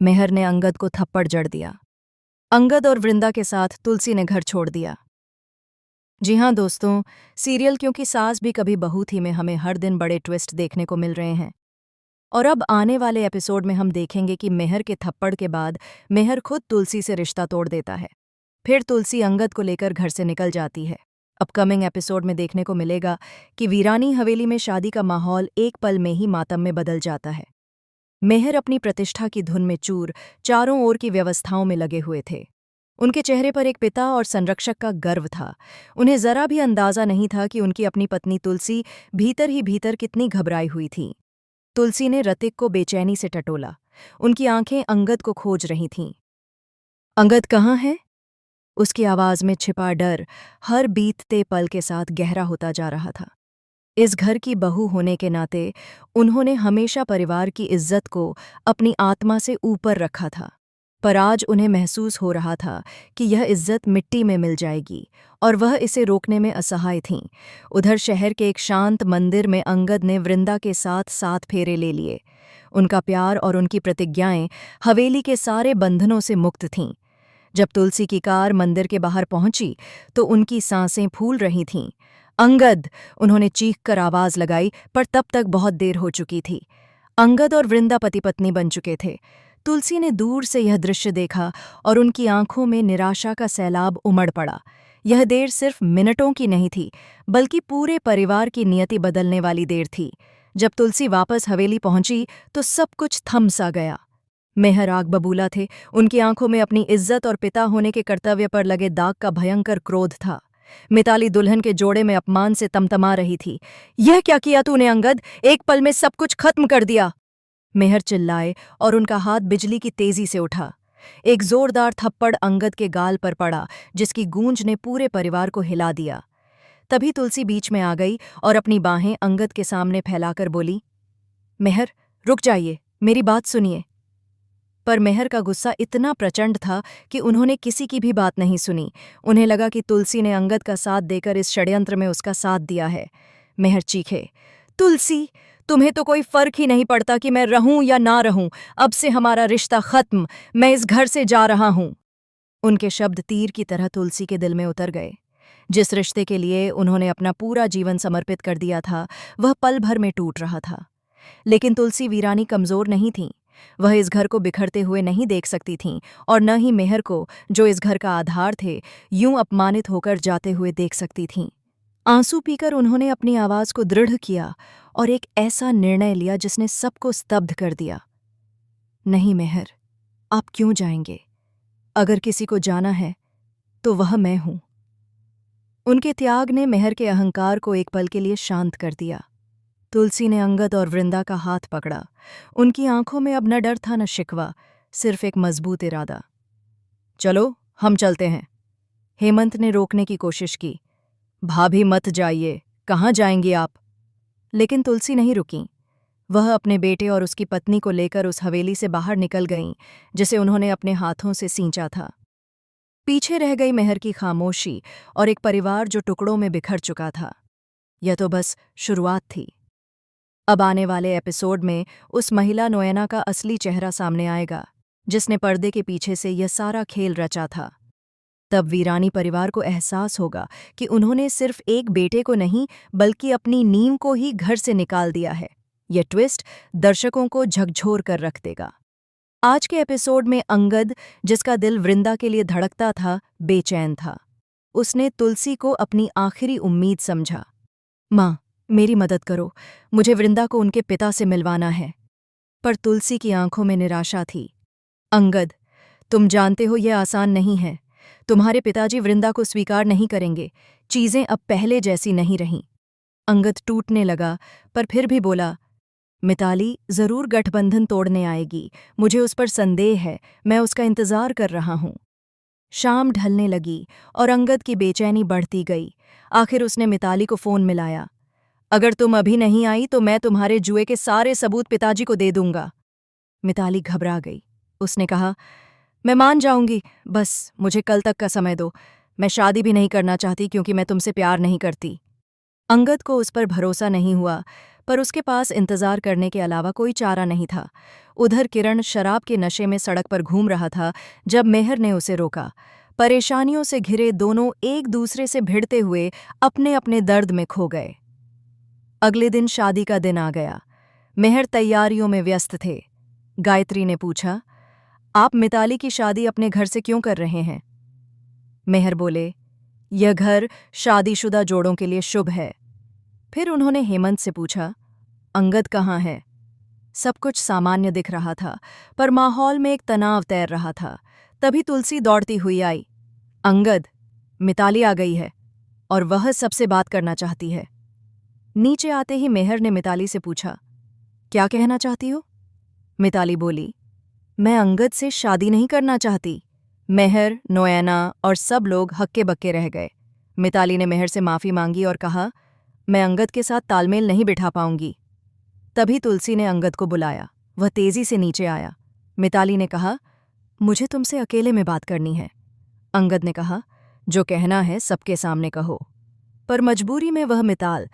मेहर ने अंगद को थप्पड़ जड़ दिया। अंगद और वृंदा के साथ तुलसी ने घर छोड़ दिया। जी हाँ दोस्तों, सीरियल क्योंकि सास भी कभी बहू थी में हमें हर दिन बड़े ट्विस्ट देखने को मिल रहे हैं। और अब आने वाले एपिसोड में हम देखेंगे कि मेहर के थप्पड़ के बाद मेहर खुद तुलसी से रिश्ता तोड़ देता है। फिर तुलसी अंगद को लेकर घर से निकल जाती है। अपकमिंग एपिसोड में देखने को मिलेगा कि वीरानी हवेली में शादी का माहौल एक पल में ही मातम में बदल जाता है। मेहर अपनी प्रतिष्ठा की धुन में चूर चारों ओर की व्यवस्थाओं में लगे हुए थे। उनके चेहरे पर एक पिता और संरक्षक का गर्व था। उन्हें जरा भी अंदाजा नहीं था कि उनकी अपनी पत्नी तुलसी भीतर ही भीतर कितनी घबराई हुई थी। तुलसी ने रतिक को बेचैनी से टटोला। उनकी आंखें अंगद को खोज रही थीं। अंगद कहाँ है? उसकी आवाज में छिपा डर हर बीतते पल के साथ गहरा होता जा रहा था। इस घर की बहू होने के नाते उन्होंने हमेशा परिवार की इज्जत को अपनी आत्मा से ऊपर रखा था, पर आज उन्हें महसूस हो रहा था कि यह इज्जत मिट्टी में मिल जाएगी और वह इसे रोकने में असहाय थीं। उधर शहर के एक शांत मंदिर में अंगद ने वृंदा के साथ 7 फेरे ले लिए। उनका प्यार और उनकी प्रतिज्ञाएं हवेली के सारे बंधनों से मुक्त थीं। जब तुलसी की कार मंदिर के बाहर पहुंची तो उनकी सांसें फूल रही थीं। अंगद! उन्होंने चीख कर आवाज लगाई, पर तब तक बहुत देर हो चुकी थी। अंगद और वृंदा पति पत्नी बन चुके थे। तुलसी ने दूर से यह दृश्य देखा और उनकी आंखों में निराशा का सैलाब उमड़ पड़ा। यह देर सिर्फ मिनटों की नहीं थी, बल्कि पूरे परिवार की नियति बदलने वाली देर थी। जब तुलसी वापस हवेली पहुंची तो सब कुछ थम सा गया। मेहर आग बबूला थे। उनकी आंखों में अपनी इज्जत और पिता होने के कर्तव्य पर लगे दाग का भयंकर क्रोध था। मिताली दुल्हन के जोड़े में अपमान से तमतमा रही थी। यह क्या किया तूने अंगद? एक पल में सब कुछ खत्म कर दिया। मेहर चिल्लाए और उनका हाथ बिजली की तेजी से उठा। एक जोरदार थप्पड़ अंगद के गाल पर पड़ा, जिसकी गूंज ने पूरे परिवार को हिला दिया। तभी तुलसी बीच में आ गई और अपनी बाहें अंगद के सामने फैलाकर बोली, मेहर रुक जाइए, मेरी बात सुनिए। पर मेहर का गुस्सा इतना प्रचंड था कि उन्होंने किसी की भी बात नहीं सुनी। उन्हें लगा कि तुलसी ने अंगद का साथ देकर इस षड्यंत्र में उसका साथ दिया है। मेहर चीखे, तुलसी, तुम्हें तो कोई फर्क ही नहीं पड़ता कि मैं रहूं या ना रहूं। अब से हमारा रिश्ता खत्म। मैं इस घर से जा रहा हूं। उनके शब्द तीर की तरह तुलसी के दिल में उतर गए। जिस रिश्ते के लिए उन्होंने अपना पूरा जीवन समर्पित कर दिया था, वह पल भर में टूट रहा था। लेकिन तुलसी वीरानी कमजोर नहीं थीं। वह इस घर को बिखरते हुए नहीं देख सकती थीं और न ही मेहर को, जो इस घर का आधार थे, यूं अपमानित होकर जाते हुए देख सकती थीं। आंसू पीकर उन्होंने अपनी आवाज को दृढ़ किया और एक ऐसा निर्णय लिया जिसने सबको स्तब्ध कर दिया। नहीं मेहर, आप क्यों जाएंगे? अगर किसी को जाना है तो वह मैं हूं। उनके त्याग ने मेहर के अहंकार को एक पल के लिए शांत कर दिया। तुलसी ने अंगद और वृंदा का हाथ पकड़ा। उनकी आंखों में अब न डर था न शिकवा, सिर्फ एक मजबूत इरादा। चलो, हम चलते हैं। हेमंत ने रोकने की कोशिश की। भाभी मत जाइए, कहाँ जाएंगी आप? लेकिन तुलसी नहीं रुकीं। वह अपने बेटे और उसकी पत्नी को लेकर उस हवेली से बाहर निकल गईं, जिसे उन्होंने अपने हाथों से सींचा था। पीछे रह गई मेहर की खामोशी और एक परिवार जो टुकड़ों में बिखर चुका था। यह तो बस शुरुआत थी। अब आने वाले एपिसोड में उस महिला नोएना का असली चेहरा सामने आएगा, जिसने पर्दे के पीछे से यह सारा खेल रचा था। तब वीरानी परिवार को एहसास होगा कि उन्होंने सिर्फ एक बेटे को नहीं, बल्कि अपनी नींव को ही घर से निकाल दिया है। यह ट्विस्ट दर्शकों को झकझोर कर रख देगा। आज के एपिसोड में अंगद, जिसका दिल वृंदा के लिए धड़कता था, बेचैन था। उसने तुलसी को अपनी आखिरी उम्मीद समझा। माँ, मेरी मदद करो, मुझे वृंदा को उनके पिता से मिलवाना है। पर तुलसी की आंखों में निराशा थी। अंगद, तुम जानते हो यह आसान नहीं है। तुम्हारे पिताजी वृंदा को स्वीकार नहीं करेंगे। चीजें अब पहले जैसी नहीं रहीं। अंगद टूटने लगा, पर फिर भी बोला, मिताली जरूर गठबंधन तोड़ने आएगी। मुझे उस पर संदेह है। मैं उसका इंतजार कर रहा हूं। शाम ढलने लगी और अंगद की बेचैनी बढ़ती गई। आखिर उसने मिताली को फोन मिलाया। अगर तुम अभी नहीं आई तो मैं तुम्हारे जुए के सारे सबूत पिताजी को दे दूंगा। मिताली घबरा गई। उसने कहा, मैं मान जाऊंगी, बस मुझे कल तक का समय दो। मैं शादी भी नहीं करना चाहती क्योंकि मैं तुमसे प्यार नहीं करती। अंगद को उस पर भरोसा नहीं हुआ, पर उसके पास इंतजार करने के अलावा कोई चारा नहीं था। उधर किरण शराब के नशे में सड़क पर घूम रहा था जब मेहर ने उसे रोका। परेशानियों से घिरे दोनों एक दूसरे से भिड़ते हुए अपने अपने दर्द में खो गए। अगले दिन शादी का दिन आ गया। मेहर तैयारियों में व्यस्त थे। गायत्री ने पूछा, आप मिताली की शादी अपने घर से क्यों कर रहे हैं? मेहर बोले, यह घर शादीशुदा जोड़ों के लिए शुभ है। फिर उन्होंने हेमंत से पूछा, अंगद कहाँ है? सब कुछ सामान्य दिख रहा था, पर माहौल में एक तनाव तैर रहा था। तभी तुलसी दौड़ती हुई आई। अंगद, मिताली आ गई है और वह सबसे बात करना चाहती है। नीचे आते ही मेहर ने मिताली से पूछा, क्या कहना चाहती हो? मिताली बोली, मैं अंगद से शादी नहीं करना चाहती। मेहर, नोएना और सब लोग हक्के बक्के रह गए। मिताली ने मेहर से माफ़ी मांगी और कहा, मैं अंगद के साथ तालमेल नहीं बिठा पाऊंगी। तभी तुलसी ने अंगद को बुलाया। वह तेजी से नीचे आया। मिताली ने कहा, मुझे तुमसे अकेले में बात करनी है। अंगद ने कहा, जो कहना है सबके सामने कहो। पर मजबूरी में वह मिताल